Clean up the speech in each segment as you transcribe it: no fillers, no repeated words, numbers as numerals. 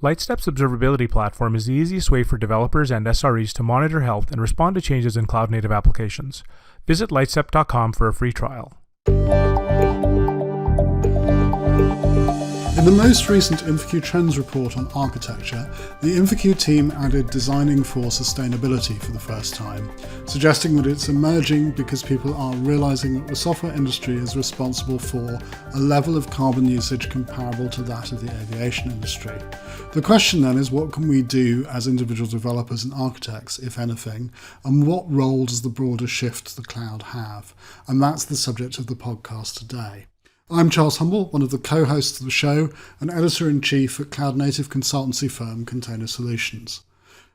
Lightstep's observability platform is the easiest way for developers and SREs to monitor health and respond to changes in cloud-native applications. Visit lightstep.com for a free trial. In the most recent InfoQ Trends Report on architecture, the InfoQ team added designing for sustainability for the first time, suggesting that it's emerging because people are realising that the software industry is responsible for a level of carbon usage comparable to that of the aviation industry. The question then is, what can we do as individual developers and architects, if anything, and what role does the broader shift to the cloud have? And that's the subject of the podcast today. I'm Charles Humble, one of the co-hosts of the show and editor-in-chief at cloud-native consultancy firm Container Solutions.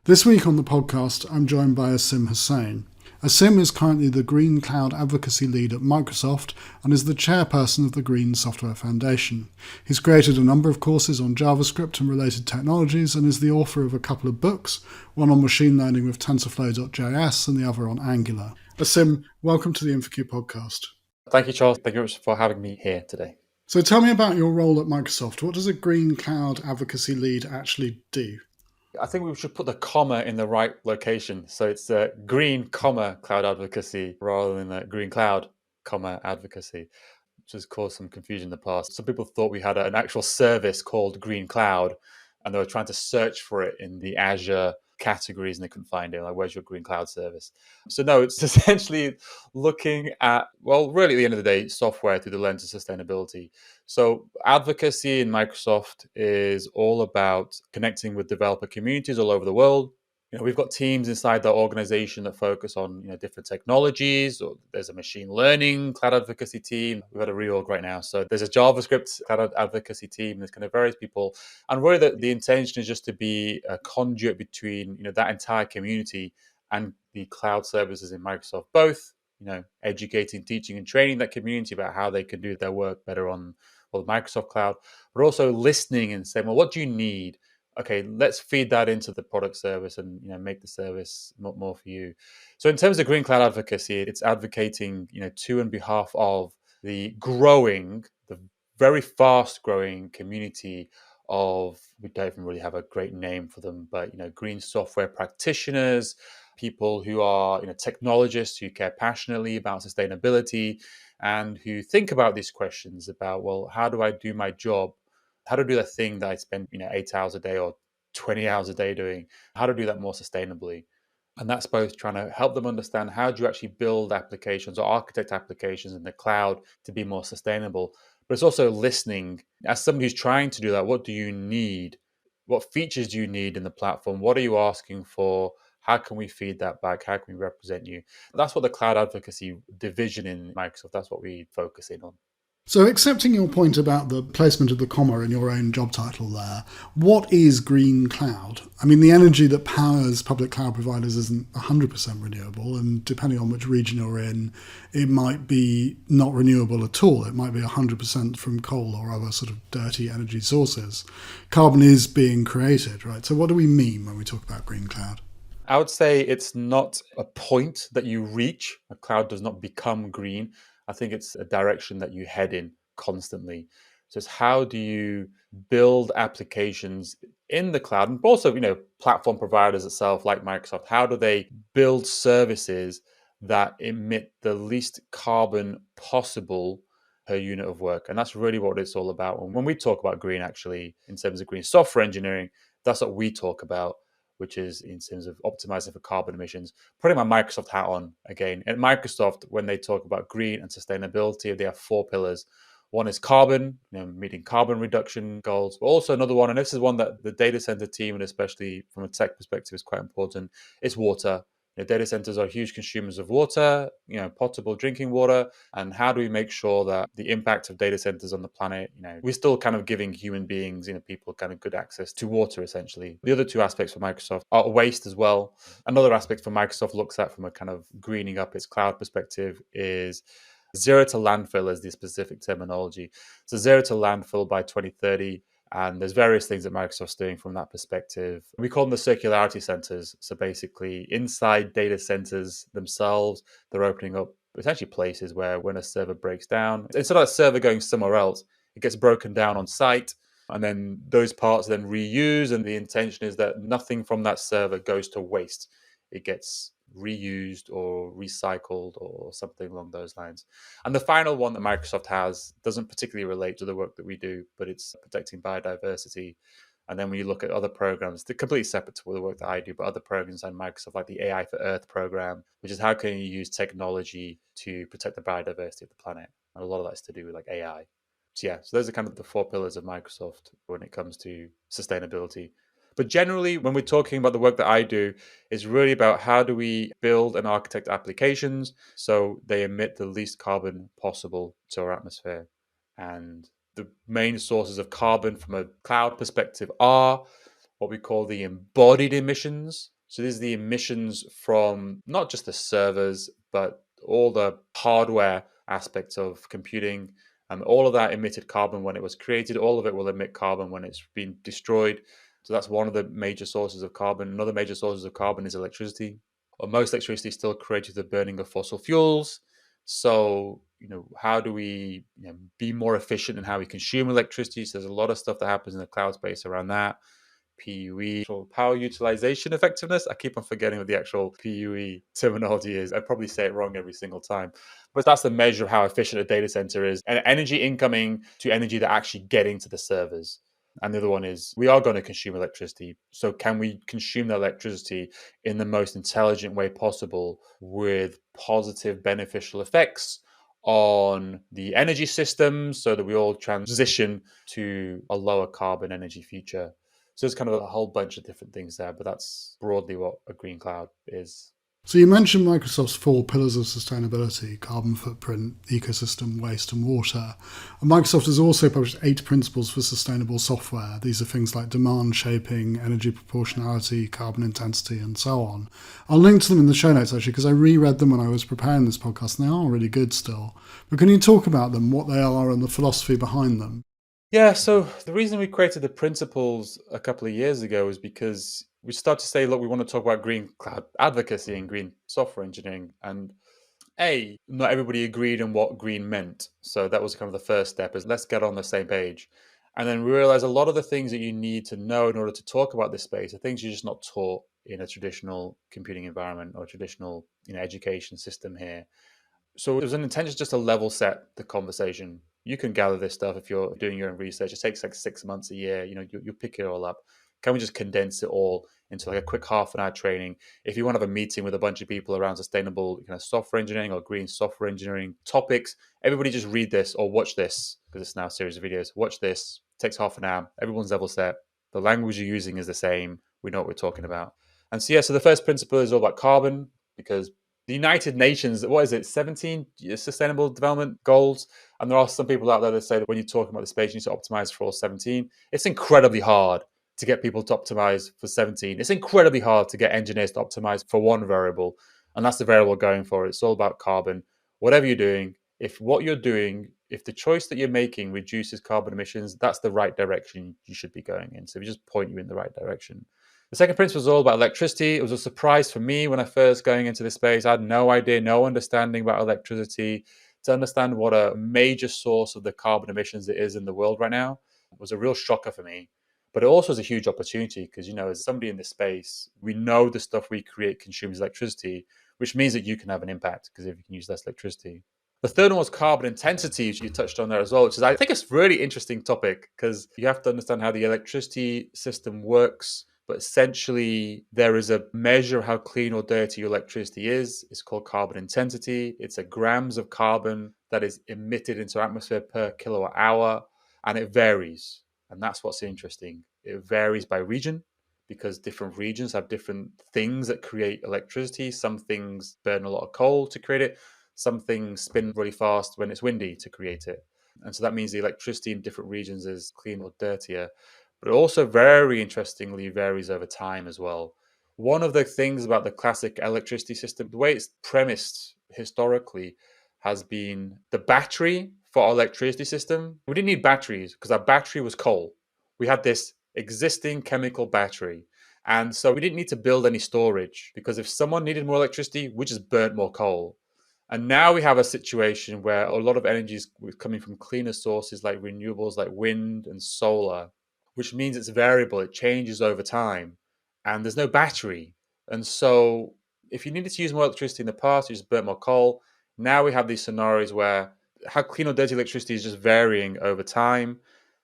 This week on the podcast, I'm joined by Asim Hussain. Asim is currently the Green Cloud Advocacy Lead at Microsoft and is the chairperson of the Green Software Foundation. He's created a number of courses on JavaScript and related technologies and is the author of a couple of books, one on machine learning with TensorFlow.js and the other on Angular. Asim, welcome to the InfoQ podcast. Thank you, Charles. Thank you very much for having me here today. So tell me about your role at Microsoft. What does a Green Cloud Advocacy Lead actually do? I think we should put the comma in the right location. So it's green, cloud advocacy rather than green cloud, advocacy, which has caused some confusion in the past. Some people thought we had an actual service called Green Cloud, and they were trying to search for it in the Azure categories and they couldn't find it. Like, where's your Green Cloud service? So no, it's essentially looking at, well, really at the end of the day, software through the lens of sustainability. So advocacy in Microsoft is all about connecting with developer communities all over the world. We've got teams inside the organization that focus on different technologies, or there's a machine learning cloud advocacy team. We've got a reorg right now. So there's a JavaScript cloud advocacy team. There's kind of various people. And really the intention is just to be a conduit between that entire community and the cloud services in Microsoft, both educating, teaching and training that community about how they can do their work better on the Microsoft cloud, but also listening and saying, well, what do you need? Okay, let's feed that into the product service and make the service more for you. So in terms of Green Cloud advocacy, it's advocating to and behalf of the very fast growing community of, we don't even really have a great name for them, but green software practitioners, people who are technologists who care passionately about sustainability and who think about these questions about, well, how do I do my job? How to do that thing that I spend 8 hours a day or 20 hours a day doing, how to do that more sustainably. And that's both trying to help them understand how do you actually build applications or architect applications in the cloud to be more sustainable. But it's also listening. As somebody who's trying to do that, what do you need? What features do you need in the platform? What are you asking for? How can we feed that back? How can we represent you? That's what the cloud advocacy division in Microsoft, that's what we focus in on. So accepting your point about the placement of the comma in your own job title there, what is Green Cloud? I mean, the energy that powers public cloud providers isn't 100% renewable, and depending on which region you're in, it might be not renewable at all. It might be 100% from coal or other sort of dirty energy sources. Carbon is being created, right? So what do we mean when we talk about Green Cloud? I would say it's not a point that you reach. A cloud does not become green. I think it's a direction that you head in constantly. So it's how do you build applications in the cloud, and also, platform providers itself like Microsoft, how do they build services that emit the least carbon possible per unit of work? And that's really what it's all about. And when we talk about green, actually, in terms of green software engineering, that's what we talk about, which is in terms of optimizing for carbon emissions. Putting my Microsoft hat on again. At Microsoft, when they talk about green and sustainability, they have 4 pillars. One is carbon, meeting carbon reduction goals, but also another one, and this is one that the data center team, and especially from a tech perspective, is quite important, is water. Data centers are huge consumers of water, potable drinking water. And how do we make sure that the impact of data centers on the planet, we're still kind of giving human beings, people kind of good access to water, essentially. The other 2 aspects for Microsoft are waste as well. Another aspect for Microsoft looks at from a kind of greening up its cloud perspective is zero to landfill as the specific terminology. So zero to landfill by 2030. And there's various things that Microsoft's doing from that perspective. We call them the circularity centers. So basically inside data centers themselves, they're opening up essentially places where when a server breaks down, instead of that server going somewhere else, it gets broken down on site. And then those parts are then reused, and the intention is that nothing from that server goes to waste. It gets reused or recycled or something along those lines. And the final one that Microsoft has doesn't particularly relate to the work that we do, but it's protecting biodiversity. And then when you look at other programs, they're completely separate to the work that I do, but other programs on Microsoft, like the AI for Earth program, which is how can you use technology to protect the biodiversity of the planet? And a lot of that's to do with like AI. So those are kind of the 4 pillars of Microsoft when it comes to sustainability. But generally, when we're talking about the work that I do, it's really about how do we build and architect applications so they emit the least carbon possible to our atmosphere. And the main sources of carbon from a cloud perspective are what we call the embodied emissions. So these are the emissions from not just the servers, but all the hardware aspects of computing. All of that emitted carbon when it was created. All of it will emit carbon when it's been destroyed. So that's one of the major sources of carbon. Another major source of carbon is electricity. Well, most electricity is still created through the burning of fossil fuels. So, how do we be more efficient in how we consume electricity? So there's a lot of stuff that happens in the cloud space around that. PUE, power utilization effectiveness. I keep on forgetting what the actual PUE terminology is. I probably say it wrong every single time. But that's the measure of how efficient a data center is. And energy incoming to energy that actually getting to the servers. And the other one is we are going to consume electricity. So can we consume the electricity in the most intelligent way possible with positive beneficial effects on the energy system so that we all transition to a lower carbon energy future? So there's kind of a whole bunch of different things there, but that's broadly what a green cloud is. So you mentioned Microsoft's 4 pillars of sustainability: carbon footprint, ecosystem, waste and water. And Microsoft has also published 8 principles for sustainable software. These are things like demand shaping, energy proportionality, carbon intensity and so on. I'll link to them in the show notes actually because I reread them when I was preparing this podcast and they are really good still. But can you talk about them, what they are and the philosophy behind them? Yeah, so the reason we created the principles a couple of years ago is because we started to say, look, we want to talk about green cloud advocacy and green software engineering. And not everybody agreed on what green meant. So that was kind of the first step, is let's get on the same page. And then we realized a lot of the things that you need to know in order to talk about this space are things you're just not taught in a traditional computing environment or traditional education system here. So it was an intention just to level set the conversation. You can gather this stuff if you're doing your own research. It takes like 6 months, a year. You'll pick it all up. Can we just condense it all into like a quick half-an-hour training? If you want to have a meeting with a bunch of people around sustainable software engineering or green software engineering topics, everybody just read this or watch this, because it's now a series of videos. Watch this. It takes half an hour. Everyone's level set. The language you're using is the same. We know what we're talking about. And so the first principle is all about carbon, because the United Nations, 17 sustainable development goals. And there are some people out there that say that when you're talking about the space, you need to optimize for all 17. It's incredibly hard to get people to optimize for 17. It's incredibly hard to get engineers to optimize for one variable. And that's the variable going for it. It's all about carbon. Whatever you're doing, if the choice that you're making reduces carbon emissions, that's the right direction you should be going in. So we just point you in the right direction. The second principle is all about electricity. It was a surprise for me when I first going into this space. I had no idea, no understanding about electricity. To understand what a major source of the carbon emissions it is in the world right now was a real shocker for me. But it also is a huge opportunity because, as somebody in this space, we know the stuff we create consumes electricity, which means that you can have an impact because if you can use less electricity. The third one was carbon intensity, which you touched on there as well, which is, I think, it's a really interesting topic because you have to understand how the electricity system works. But essentially, there is a measure of how clean or dirty your electricity is. It's called carbon intensity. It's a grams of carbon that is emitted into atmosphere per kilowatt hour, and it varies. And that's what's interesting. It varies by region because different regions have different things that create electricity. Some things burn a lot of coal to create it. Some things spin really fast when it's windy to create it. And so that means the electricity in different regions is clean or dirtier. But it also very interestingly varies over time as well. One of the things about the classic electricity system, the way it's premised historically, has been the battery for our electricity system. We didn't need batteries because our battery was coal. We had this existing chemical battery. And so we didn't need to build any storage because if someone needed more electricity, we just burnt more coal. And now we have a situation where a lot of energy is coming from cleaner sources like renewables, like wind and solar. which means it's variable, it changes over time, and there's no battery. And so if you needed to use more electricity in the past, you just burnt more coal. Now we have these scenarios where how clean or dirty electricity is just varying over time.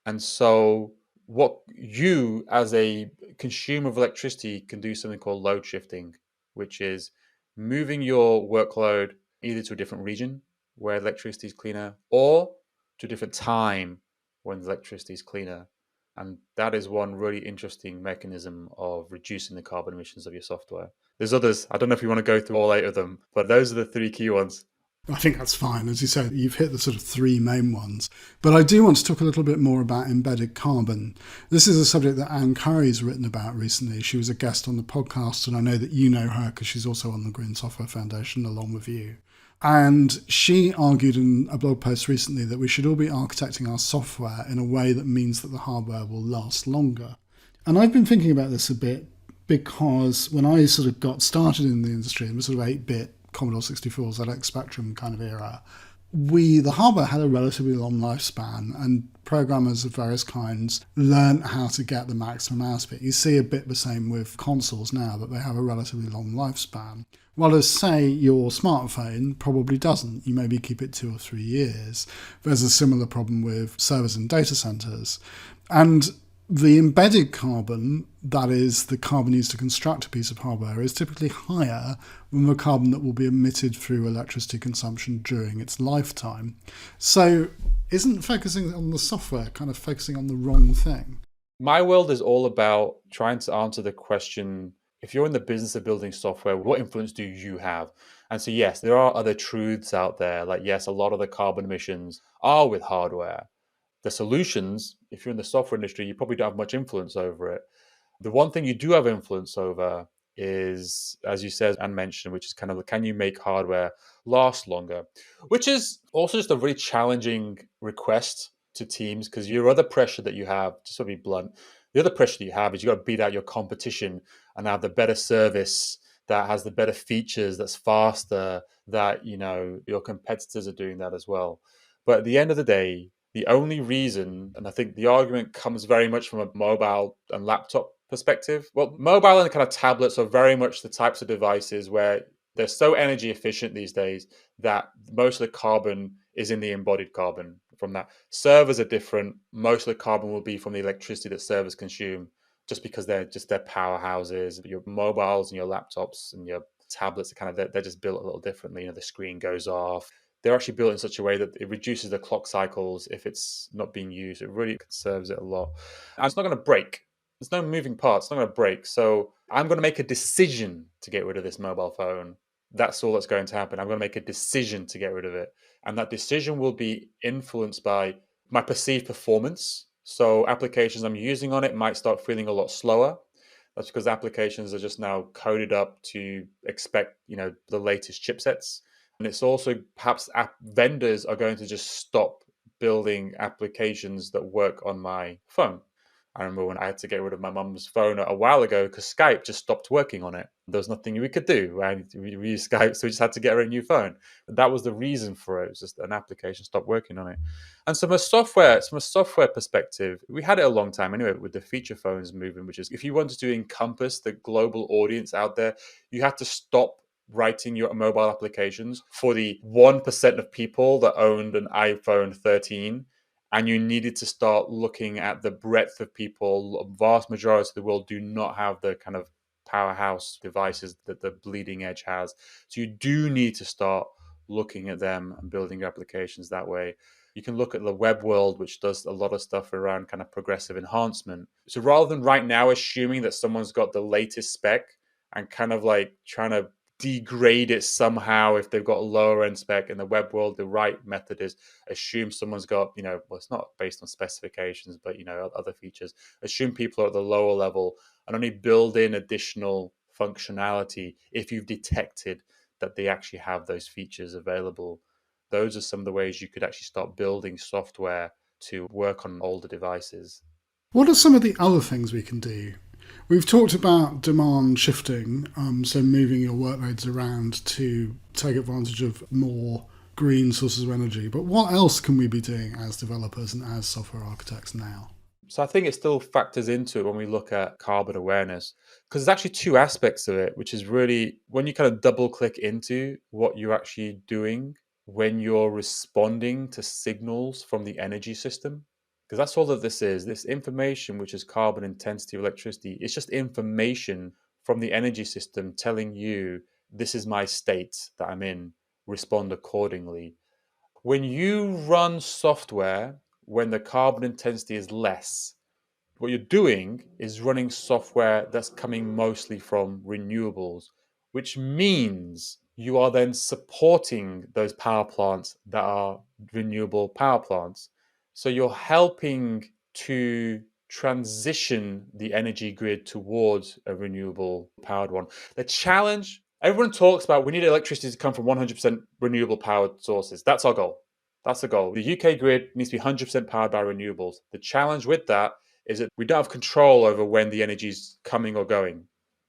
And so what you as a consumer of electricity can do something called load shifting, which is moving your workload either to a different region where electricity is cleaner or to a different time when the electricity is cleaner. And that is one really interesting mechanism of reducing the carbon emissions of your software. There's others. I don't know if you want to go through all 8 of them, but those are the 3 key ones. I think that's fine. As you said, you've hit the sort of 3 main ones. But I do want to talk a little bit more about embedded carbon. This is a subject that Anne Curry's written about recently. She was a guest on the podcast, and I know that you know her because she's also on the Green Software Foundation along with you. And she argued in a blog post recently that we should all be architecting our software in a way that means that the hardware will last longer. And I've been thinking about this a bit because when I sort of got started in the industry, in the sort of 8-bit Commodore 64, ZX Spectrum kind of era, the hardware had a relatively long lifespan, and programmers of various kinds learned how to get the maximum out of it. You see a bit the same with consoles now, that they have a relatively long lifespan. Whereas, say, your smartphone probably doesn't. You maybe keep it 2 or 3 years. There's a similar problem with servers and data centers. And the embedded carbon, that is the carbon used to construct a piece of hardware, is typically higher than the carbon that will be emitted through electricity consumption during its lifetime. So isn't focusing on the software kind of focusing on the wrong thing? My world is all about trying to answer the question, if you're in the business of building software, what influence do you have? And so, yes, there are other truths out there. Like, yes, a lot of the carbon emissions are with hardware. The solutions, if you're in the software industry, you probably don't have much influence over it. The one thing you do have influence over is, as you said and mentioned, which is kind of, can you make hardware last longer? Which is also just a really challenging request to teams, because your other pressure that you have, just to be blunt, the other pressure that you have is you've got to beat out your competition and have the better service that has the better features, that's faster, that, you know, your competitors are doing that as well. But at the end of the day, the only reason, and I think the argument comes very much from a mobile and laptop perspective. Well, mobile and kind of tablets are very much the types of devices where they're so energy efficient these days that most of the carbon is in the embodied carbon from that. Servers are different. Most of the carbon will be from the electricity that servers consume, just because they're powerhouses. Your mobiles and your laptops and your tablets are kind of, they're just built a little differently. You know, the screen goes off. They're actually built in such a way that it reduces the clock cycles if it's not being used. It really conserves it a lot. And it's not going to break. There's no moving parts. It's not going to break. So I'm going to make a decision to get rid of this mobile phone. That's all that's going to happen. I'm going to make a decision to get rid of it. And that decision will be influenced by my perceived performance. So applications I'm using on it might start feeling a lot slower. That's because applications are just now coded up to expect, you know, the latest chipsets. And it's also perhaps vendors are going to just stop building applications that work on my phone. I remember when I had to get rid of my mum's phone a while ago because Skype just stopped working on it. There was nothing we could do. We used Skype, so we just had to get her a new phone. But that was the reason for it. It was just an application stopped working on it. And so from a software perspective, we had it a long time anyway with the feature phones movement, which is if you wanted to encompass the global audience out there, you had to stop writing your mobile applications for the 1% of people that owned an iPhone 13. And you needed to start looking at the breadth of people. A vast majority of the world do not have the kind of powerhouse devices that the bleeding edge has. So you do need to start looking at them and building your applications that way. You can look at the web world, which does a lot of stuff around kind of progressive enhancement. So rather than right now assuming that someone's got the latest spec and kind of like trying to degrade it somehow if they've got a lower end spec in the web world, the right method is assume someone's got, you know, well, it's not based on specifications, but, you know, other features. Assume people are at the lower level and only build in additional functionality if you've detected that they actually have those features available. Those are some of the ways you could actually start building software to work on older devices. What are some of the other things we can do? We've talked about demand shifting, so moving your workloads around to take advantage of more green sources of energy. But what else can we be doing as developers and as software architects now? So I think it still factors into it when we look at carbon awareness, because there's actually two aspects of it, which is really when you kind of double click into what you're actually doing when you're responding to signals from the energy system. Because that's all that this is. This information, which is carbon intensity of electricity, it's just information from the energy system telling you this is my state that I'm in, respond accordingly. When you run software, when the carbon intensity is less, what you're doing is running software that's coming mostly from renewables, which means you are then supporting those power plants that are renewable power plants. So you're helping to transition the energy grid towards a renewable powered one. The challenge, everyone talks about we need electricity to come from 100% renewable powered sources. That's our goal. That's the goal. The UK grid needs to be 100% powered by renewables. The challenge with that is that we don't have control over when the energy's coming or going.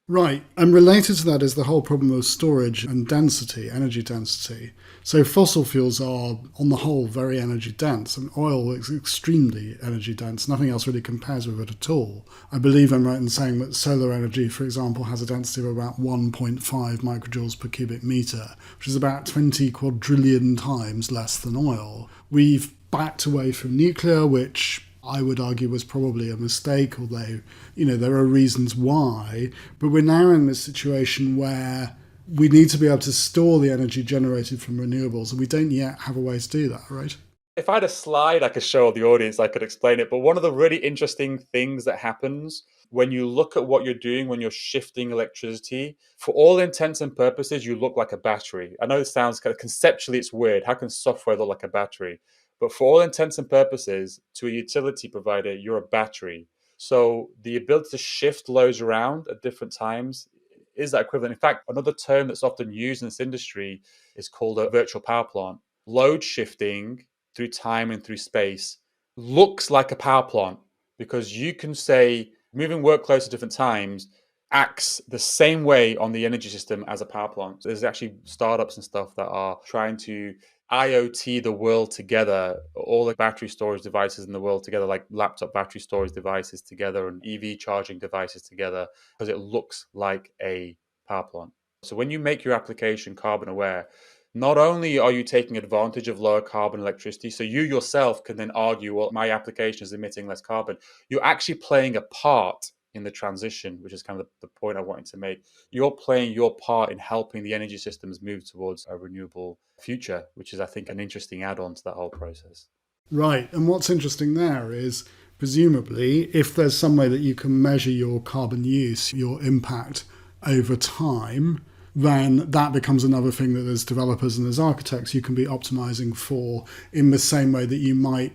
Right, and related to that is the whole problem of storage and density, energy density. So fossil fuels are, on the whole, very energy dense, and oil is extremely energy dense. Nothing else really compares with it at all. I believe I'm right in saying that solar energy, for example, has a density of about 1.5 microjoules per cubic metre, which is about 20 quadrillion times less than oil. We've backed away from nuclear, which I would argue was probably a mistake, although, there are reasons why. But we're now in this situation where we need to be able to store the energy generated from renewables, and we don't yet have a way to do that, right? If I had a slide I could show the audience, I could explain it. But one of the really interesting things that happens when you look at what you're doing, when you're shifting electricity, for all intents and purposes, you look like a battery. I know it sounds kind of conceptually, it's weird. How can software look like a battery? But for all intents and purposes, to a utility provider, you're a battery. So the ability to shift loads around at different times is that equivalent. In fact, another term that's often used in this industry is called a virtual power plant. Load shifting through time and through space looks like a power plant because you can say moving workloads at different times acts the same way on the energy system as a power plant. So there's actually startups and stuff that are trying to IoT the world together, all the battery storage devices in the world together, like laptop battery storage devices together and EV charging devices together, because it looks like a power plant. So when you make your application carbon aware, not only are you taking advantage of lower carbon electricity, so you yourself can then argue, well, my application is emitting less carbon. You're actually playing a part in the transition, which is kind of the point I wanted to make. You're playing your part in helping the energy systems move towards a renewable future, which is, I think, an interesting add-on to that whole process. Right, and what's interesting there is, presumably, if there's some way that you can measure your carbon use, your impact over time, then that becomes another thing that as developers and as architects you can be optimizing for, in the same way that you might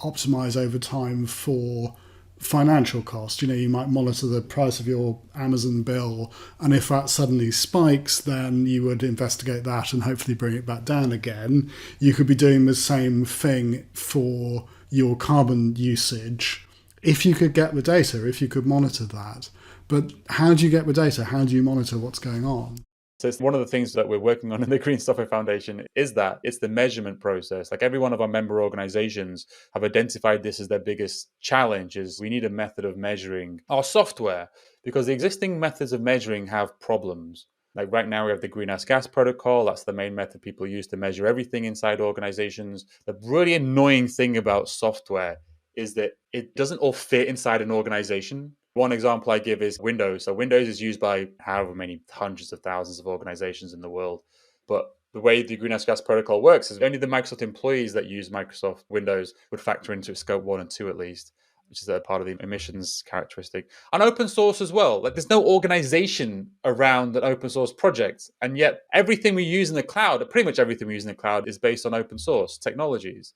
optimize over time for financial cost. You might monitor the price of your Amazon bill, and if that suddenly spikes, then you would investigate that and hopefully bring it back down again. You could be doing the same thing for your carbon usage if you could get the data, if you could monitor that. But how do you get the data? How do you monitor what's going on? So it's one of the things that we're working on in the Green Software Foundation is that it's the measurement process. Like every one of our member organizations have identified this as their biggest challenge is we need a method of measuring our software because the existing methods of measuring have problems. Like right now we have the greenhouse gas protocol. That's the main method people use to measure everything inside organizations. The really annoying thing about software is that it doesn't all fit inside an organization. One example I give is Windows. So Windows is used by however many hundreds of thousands of organizations in the world. But the way the greenhouse gas protocol works is only the Microsoft employees that use Microsoft Windows would factor into scope 1 and 2 at least, which is a part of the emissions characteristic. And open source as well. Like there's no organization around an open source project. And yet everything we use in the cloud, pretty much everything we use in the cloud is based on open source technologies.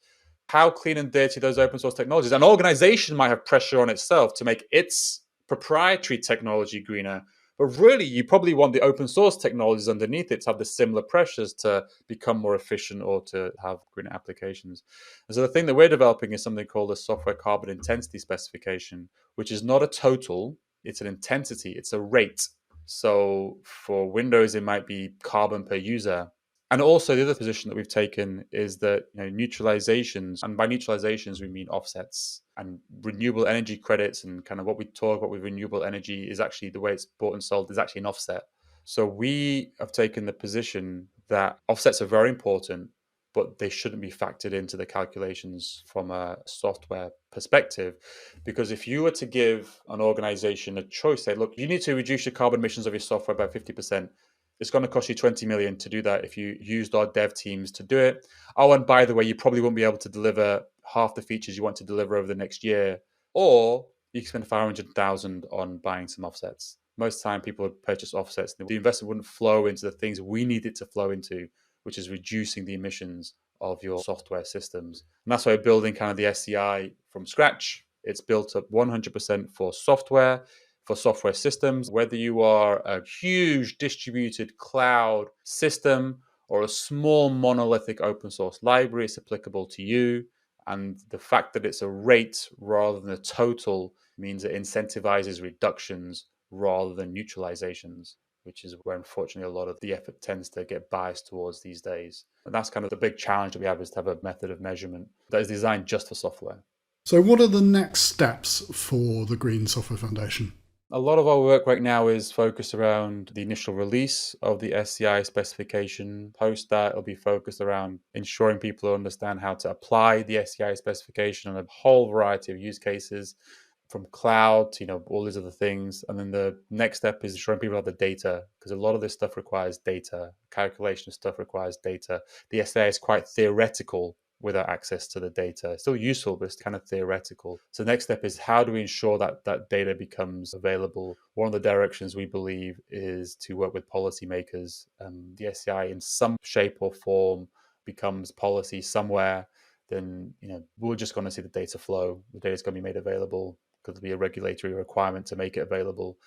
How clean and dirty those open source technologies. An organization might have pressure on itself to make its proprietary technology greener, but really you probably want the open source technologies underneath it to have the similar pressures to become more efficient or to have greener applications. And so the thing that we're developing is something called a software carbon intensity specification, which is not a total, it's an intensity, it's a rate. So for Windows, it might be carbon per user. And also the other position that we've taken is that neutralizations, and by neutralizations we mean offsets, and renewable energy credits, and kind of what we talk about with renewable energy is actually the way it's bought and sold is actually an offset. So we have taken the position that offsets are very important, but they shouldn't be factored into the calculations from a software perspective. Because if you were to give an organization a choice, say, look, you need to reduce your carbon emissions of your software by 50%. It's going to cost you 20 million to do that if you used our dev teams to do it. Oh, and by the way, you probably won't be able to deliver half the features you want to deliver over the next year. Or you can spend 500,000 on buying some offsets. Most of the time, people would purchase offsets. The investment wouldn't flow into the things we need it to flow into, which is reducing the emissions of your software systems. And that's why we're building kind of the SCI from scratch. It's built up 100% for software systems, whether you are a huge distributed cloud system or a small monolithic open source library, it's applicable to you. And the fact that it's a rate rather than a total means it incentivizes reductions rather than neutralizations, which is where unfortunately a lot of the effort tends to get biased towards these days. And that's kind of the big challenge that we have, is to have a method of measurement that is designed just for software. So what are the next steps for the Green Software Foundation? A lot of our work right now is focused around the initial release of the SCI specification. Post that, it'll be focused around ensuring people understand how to apply the SCI specification on a whole variety of use cases, from cloud to all these other things. And then the next step is ensuring people have the data, because a lot of this stuff requires data. Calculation of stuff requires data. The SCI is quite theoretical without access to the data. It's still useful, but it's kind of theoretical. So the next step is, how do we ensure that that data becomes available? One of the directions we believe is to work with policymakers. The SCI in some shape or form becomes policy somewhere, then we're just going to see the data flow. The data is going to be made available because there'll be a regulatory requirement to make it available.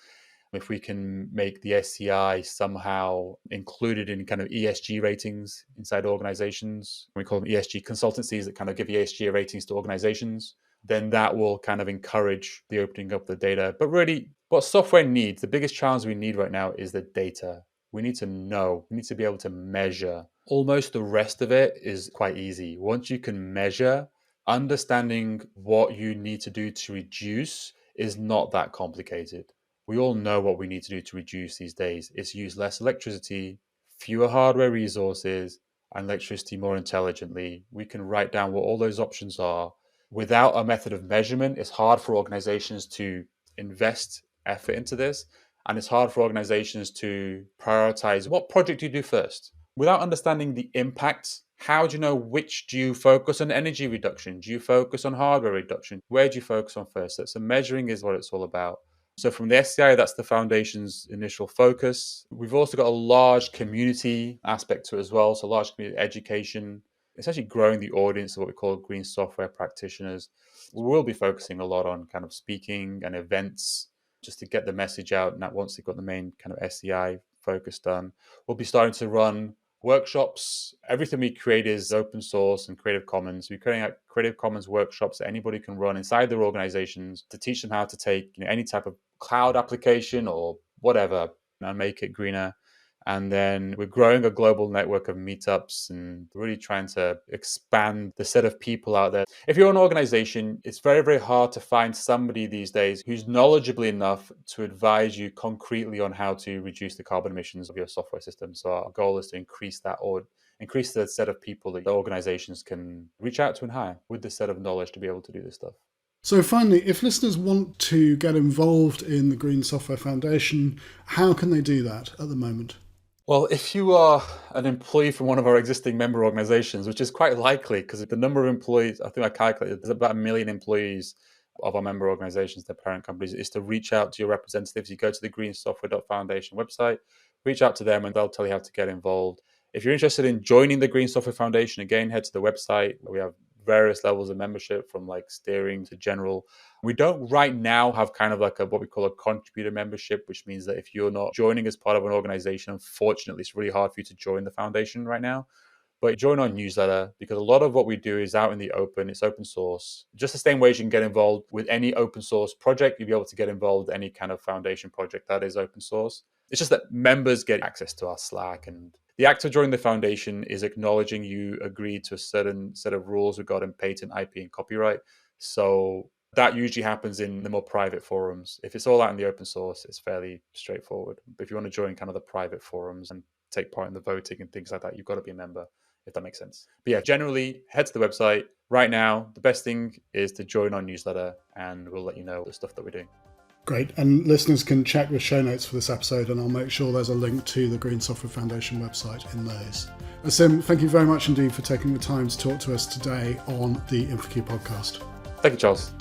If we can make the SCI somehow included in kind of ESG ratings inside organizations, we call them ESG consultancies that kind of give ESG ratings to organizations, then that will kind of encourage the opening up of the data. But really, what software needs, the biggest challenge we need right now is the data. We need to know, we need to be able to measure. Almost the rest of it is quite easy. Once you can measure, understanding what you need to do to reduce is not that complicated. We all know what we need to do to reduce these days. It's use less electricity, fewer hardware resources, and electricity more intelligently. We can write down what all those options are. Without a method of measurement, it's hard for organizations to invest effort into this. And it's hard for organizations to prioritize what project do you do first. Without understanding the impact, how do you know which do you focus on? Energy reduction? Do you focus on hardware reduction? Where do you focus on first? So measuring is what it's all about. So from the SCI, that's the foundation's initial focus. We've also got a large community aspect to it as well. So large community education. It's actually growing the audience of what we call green software practitioners. We will be focusing a lot on kind of speaking and events just to get the message out. And that once they've got the main kind of SCI focus done, we'll be starting to run workshops. Everything we create is open source and Creative Commons. We're creating Creative Commons workshops that anybody can run inside their organizations to teach them how to take any type of cloud application or whatever and make it greener. And then we're growing a global network of meetups and really trying to expand the set of people out there. If you're an organization, it's very, very hard to find somebody these days who's knowledgeable enough to advise you concretely on how to reduce the carbon emissions of your software system. So our goal is to increase that, or increase the set of people that the organizations can reach out to and hire with this set of knowledge to be able to do this stuff. So finally, if listeners want to get involved in the Green Software Foundation, how can they do that at the moment? Well, if you are an employee from one of our existing member organizations, which is quite likely because the number of employees, I think I calculated, there's about 1 million employees of our member organizations, their parent companies, is to reach out to your representatives. You go to the greensoftware.foundation website, reach out to them and they'll tell you how to get involved. If you're interested in joining the Green Software Foundation, again, head to the website. We have various levels of membership from like steering to general. We don't right now have kind of like what we call a contributor membership, which means that if you're not joining as part of an organization, unfortunately, it's really hard for you to join the foundation right now. But join our newsletter, because a lot of what we do is out in the open. It's open source. Just the same way you can get involved with any open source project, you'll be able to get involved with any kind of foundation project that is open source. It's just that members get access to our Slack, and the act of joining the foundation is acknowledging you agreed to a certain set of rules regarding patent, IP, and copyright. So that usually happens in the more private forums. If it's all out in the open source, it's fairly straightforward. But if you want to join kind of the private forums and take part in the voting and things like that, you've got to be a member, if that makes sense. But yeah, generally head to the website. Right now, the best thing is to join our newsletter, and we'll let you know the stuff that we're doing. Great. And listeners can check the show notes for this episode, and I'll make sure there's a link to the Green Software Foundation website in those. Asim, thank you very much indeed for taking the time to talk to us today on the InfoQ podcast. Thank you, Charles.